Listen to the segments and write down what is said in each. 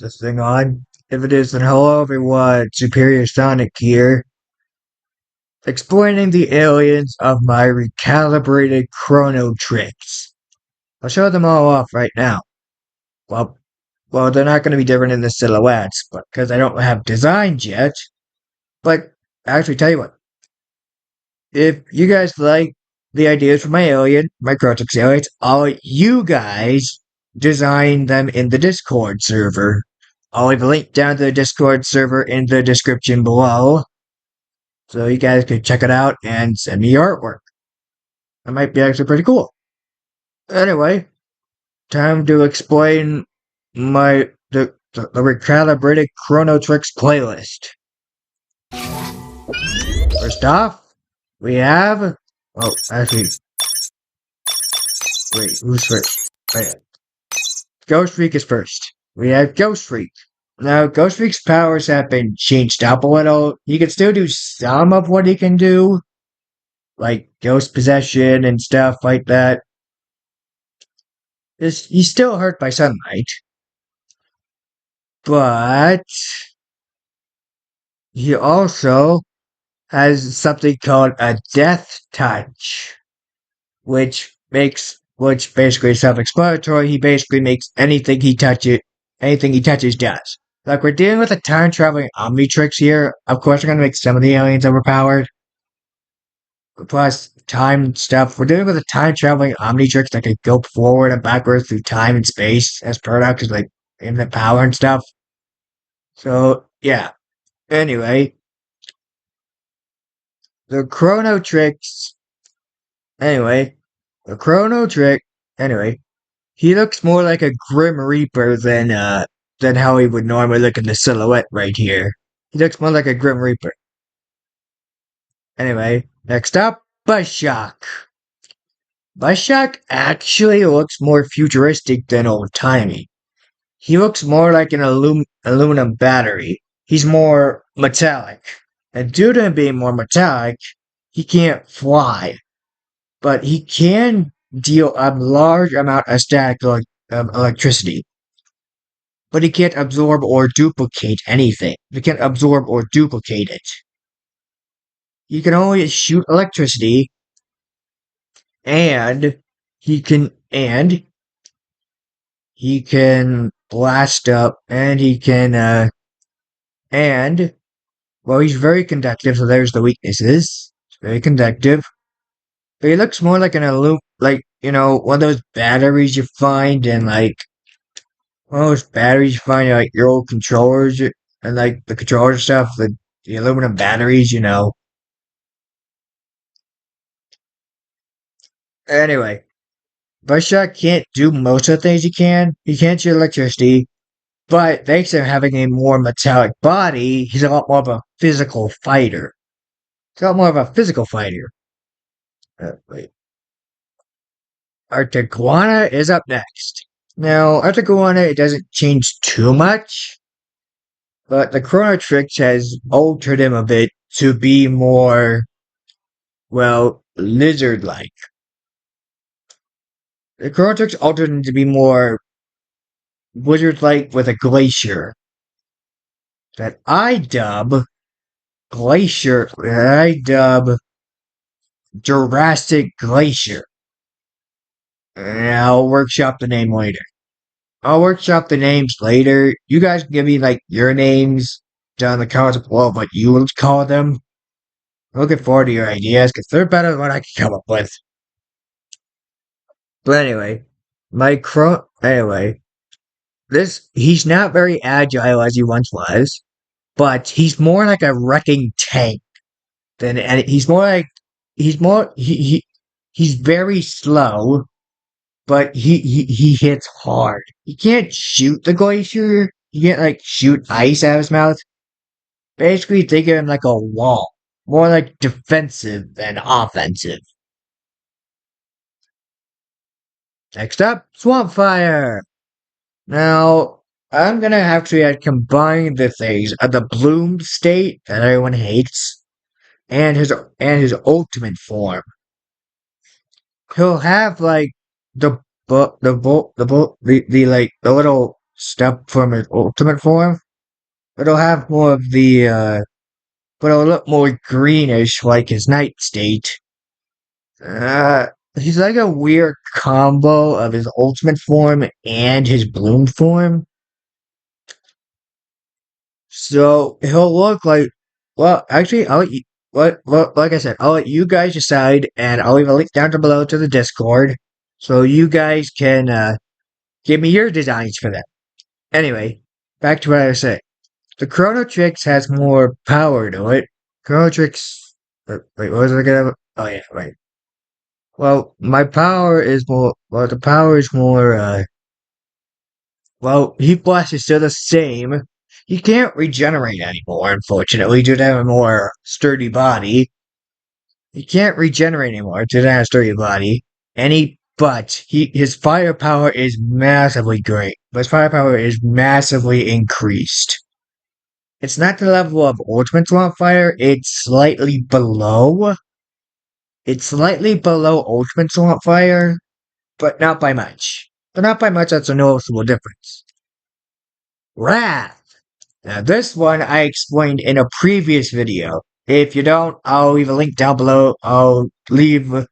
this thing on? If it is, then hello everyone, Superior Sonic here, explaining the aliens of my recalibrated Chronotrix. I'll show them all off right now. Well, they're not going to be different in the silhouettes, but because I don't have designs yet. But actually, tell you what, if you guys like the ideas for my Chronotrix aliens, I'll let you guys design them in the Discord server. I'll leave a link down to the Discord server in the description below, so you guys can check it out and send me your artwork. That might be actually pretty cool. Anyway, time to explain the recalibrated Chronotrix playlist. First off, we have actually wait, who's first? Wait. Ghost Freak is first. We have Ghost Freak. Now, Ghost Freak's powers have been changed up a little. He can still do some of what he can do, like ghost possession and stuff like that. He's still hurt by sunlight, but he also has something called a death touch, which basically is self-explanatory. He basically makes anything he touches does. Like, we're dealing with a time-traveling Omnitrix here. Of course, we're gonna make some of the aliens overpowered. Plus, time stuff. We're dealing with a time-traveling Omnitrix that can go forward and backwards through time and space as product, like infinite power and stuff. So, yeah. Anyway, the Chronotrix. Anyway, the Chronotrix. Anyway, he looks more like a Grim Reaper than how he would normally look in the silhouette right here. He looks more like a Grim Reaper. Anyway, next up, Buzzshock. Buzzshock actually looks more futuristic than old-timey. He looks more like an aluminum battery. He's more metallic. And due to him being more metallic, he can't fly. But he can deal a large amount of static electricity. But he can't absorb or duplicate anything. He can't absorb or duplicate it. He can only shoot electricity, and he can blast up, and he's very conductive, so there's the weaknesses. He's very conductive. But he looks more like one of those batteries you find in your old controllers and like the controller stuff, the aluminum batteries, Anyway, Buzzshot can't do most of the things he can. He can't shoot electricity, but thanks to having a more metallic body, he's a lot more of a physical fighter. Wait. Artiguana is up next. Now, Artiguana, it doesn't change too much, but the Chronotrix has altered him a bit to be more, lizard-like. The Chronotrix altered him to be more wizard-like with a glacier. That I dub Jurassic Glacier. And I'll workshop the name later. You guys can give me your names down in the comments below, what you would call them. I'm looking forward to your ideas because they're better than what I can come up with. But anyway, he's not very agile as he once was, but he's more like a wrecking tank he's very slow, but he hits hard. He can't shoot the glacier. He can't shoot ice out of his mouth. Basically, think of him like a wall, more like defensive than offensive. Next up, Swampfire. Now, I'm gonna actually combine the things of the bloom state that everyone hates, and his ultimate form. He'll have the little step from his ultimate form. It'll have more of the, but it'll look more greenish like his night state. Uh, he's like a weird combo of his ultimate form and his bloom form. So he'll look like, well, actually, I'll let you, like I said, I'll let you guys decide, and I'll leave a link down below to the Discord, so you guys can give me your designs for them. Anyway, back to what I was saying. The Chronotrix has more power to it. Chronotrix, wait, what was I gonna? Oh yeah, right. Well, my power is more. Well, the power is more. Well, Heat Blast is still the same. He can't regenerate anymore, unfortunately, due to having a more sturdy body. He can't regenerate anymore due to having a sturdy body. But his firepower is massively great. But his firepower is massively increased. It's not the level of Ultimate Swamp Fire, it's slightly below. It's slightly below Ultimate Swamp Fire, but not by much. But not by much, that's a noticeable difference. Wrath! Now this one I explained in a previous video. If you don't, I'll leave a link down below. I'll leave a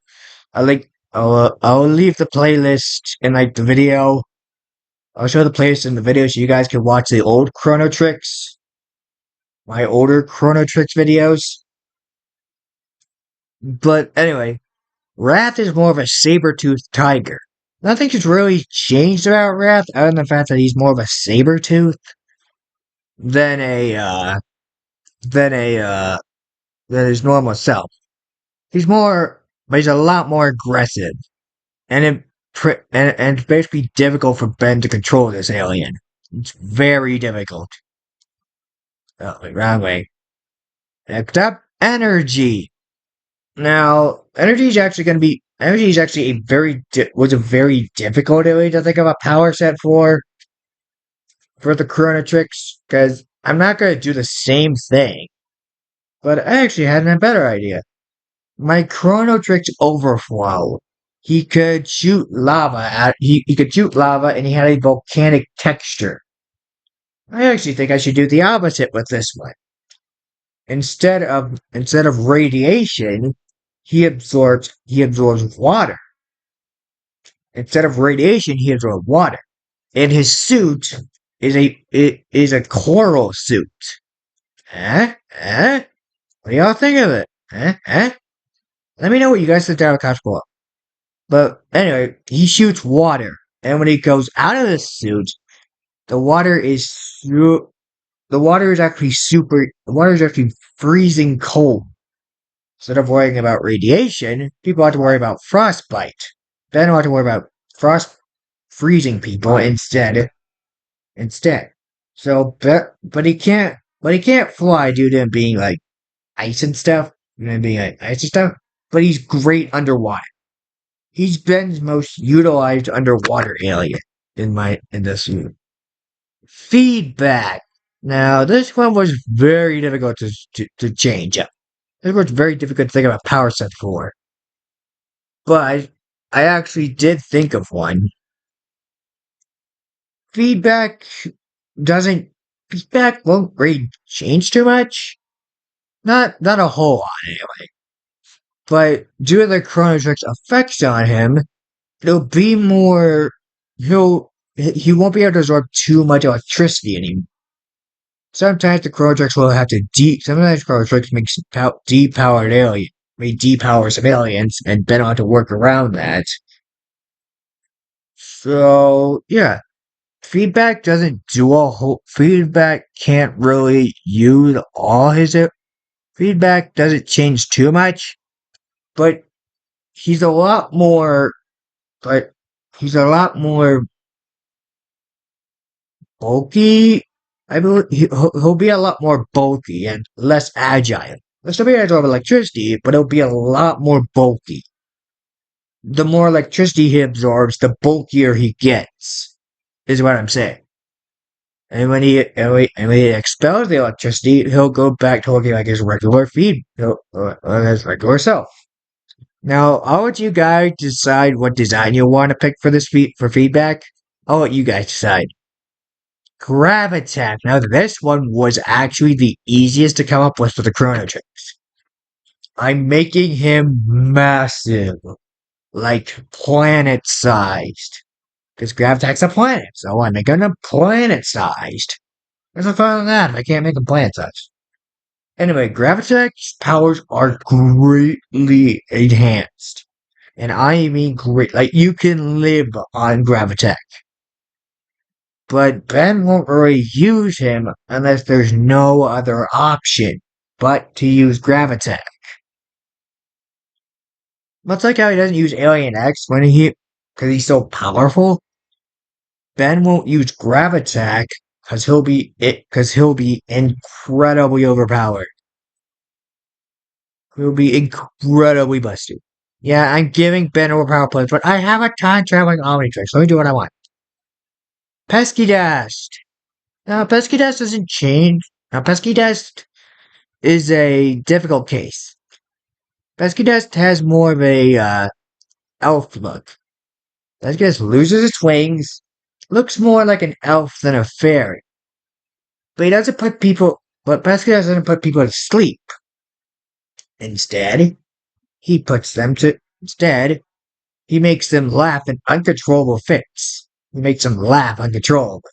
link. I'll leave the playlist in like the video. I'll show the playlist in the video so you guys can watch the old Chronotrix. My older Chronotrix videos. But anyway, Wrath is more of a saber-toothed tiger. Nothing's really changed about Wrath other than the fact that he's more of a saber-tooth than than a than his normal self. But he's a lot more aggressive, and and it's basically difficult for Ben to control this alien. It's very difficult. Oh, wait, wrong way. Next up, energy. Now, energy is actually was a very difficult area to think of a power set for the Chronotrix, because I'm not gonna do the same thing. But I actually had a better idea. My Chronotrix Overflow. He could shoot he could shoot lava and he had a volcanic texture. I actually think I should do the opposite with this one. Instead of radiation, he absorbs water. Instead of radiation, he absorbs water. And his suit is a coral suit. Eh? What do y'all think of it? Let me know what you guys think down in the comments below. But anyway, he shoots water, and when he goes out of the suit, the water is the water is actually freezing cold. Instead of worrying about radiation, people have to worry about frostbite. They don't have to worry about freezing people instead. So, but he can't fly due to him being like ice and stuff. But he's great underwater. He's Ben's most utilized underwater alien in this unit. Feedback. Now, this one was very difficult to change up. This was very difficult to think of a power set for. But I actually did think of one. Feedback won't really change too much. Not a whole lot anyway. But due to the Chronotrix effects on him, it'll be more he won't be able to absorb too much electricity anymore. Sometimes Chronotrix makes depowered alien, depower some aliens, and Ben ought to work around that. So yeah, feedback can't really use all his feedback doesn't change too much, but he's a lot more bulky. I believe he'll be a lot more bulky and less agile. He'll still be able to absorb electricity, but he'll be a lot more bulky. The more electricity he absorbs, the bulkier he gets, is what I'm saying. And when he expels the electricity, he'll go back to looking like his regular his regular self. Now, I'll let you guys decide what design you want to pick for for feedback. I'll let you guys decide. Gravitek. Now, this one was actually the easiest to come up with for the Chronotrix. I'm making him massive, like planet-sized. Because Gravitek's a planet, so I'm making him planet-sized. There's no fun in that if I can't make him planet-sized. Anyway, Gravitek's powers are greatly enhanced. And I mean great. Like, you can live on Gravitek. But Ben won't really use him unless there's no other option but to use Gravitek. Much like how he doesn't use Alien X because he's so powerful, Ben won't use Gravitek because he'll be incredibly overpowered. He'll be incredibly busted. Yeah, I'm giving Ben overpowered plays, but I have a time traveling Omnitrix. Let me do what I want. Pesky Dust. Now, Pesky Dust doesn't change. Now, Pesky Dust is a difficult case. Pesky Dust has more of a elf look. Pesky Dust loses its wings, looks more like an elf than a fairy. But Pesky Dust doesn't put people to sleep. Instead, he makes them laugh in uncontrollable fits. He makes them laugh uncontrollably.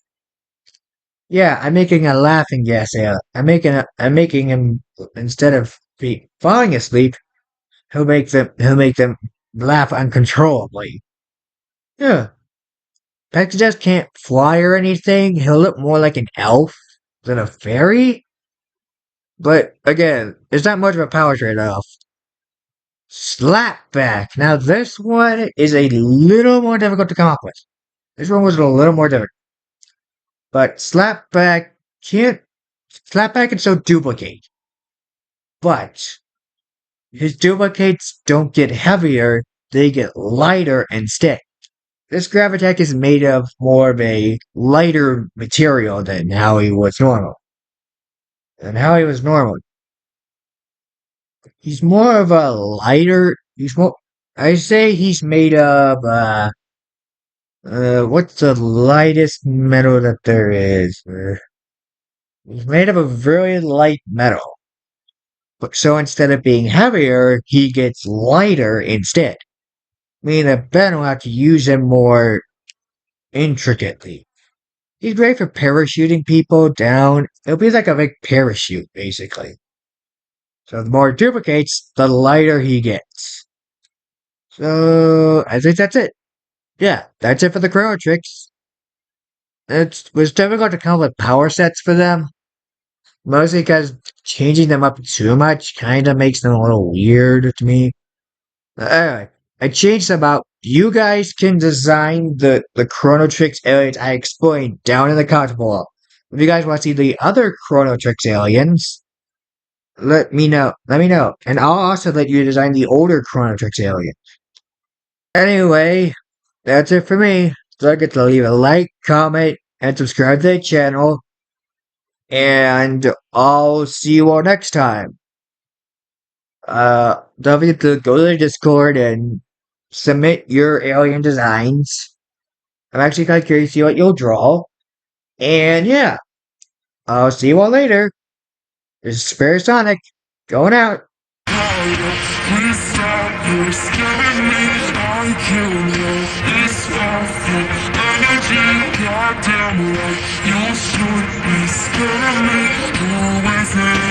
Yeah, I'm making a laughing gas ale. I'm making him, instead of falling asleep, he'll make them laugh uncontrollably. Yeah. Pegasus can't fly or anything. He'll look more like an elf than a fairy. But again, it's not much of a power trade-off. Slapback. Now this one is a little more difficult to come up with. This one was a little more difficult. But Slapback can still duplicate. But his duplicates don't get heavier, they get lighter instead. This Gravitek is made of more of a lighter material than how he was normal. He's more of a lighter, I say he's made of, what's the lightest metal that there is? He's made of a very light metal. But so instead of being heavier, he gets lighter instead. Meaning that Ben will have to use him more intricately. He's great for parachuting people down. It'll be like a big parachute, basically. So the more it duplicates, the lighter he gets. So I think that's it. Yeah, that's it for the Chronotrix. It was difficult to come up with power sets for them. Mostly because changing them up too much kind of makes them a little weird to me. Anyway, I changed them out. You guys can design the Chronotrix aliens I explained down in the comment below. If you guys want to see the other Chronotrix aliens, let me know. And I'll also let you design the older Chronotrix alien. Anyway, that's it for me. Don't forget to leave a like, comment, and subscribe to the channel. And I'll see you all next time. Don't forget to go to the Discord and submit your alien designs. I'm actually kind of curious to see what you'll draw. And yeah, I'll see you all later. This is Spare Sonic, going out. Please stop, you're scaring me. I can't help this awful energy. Goddamn right, you should be scaring me. You're wasting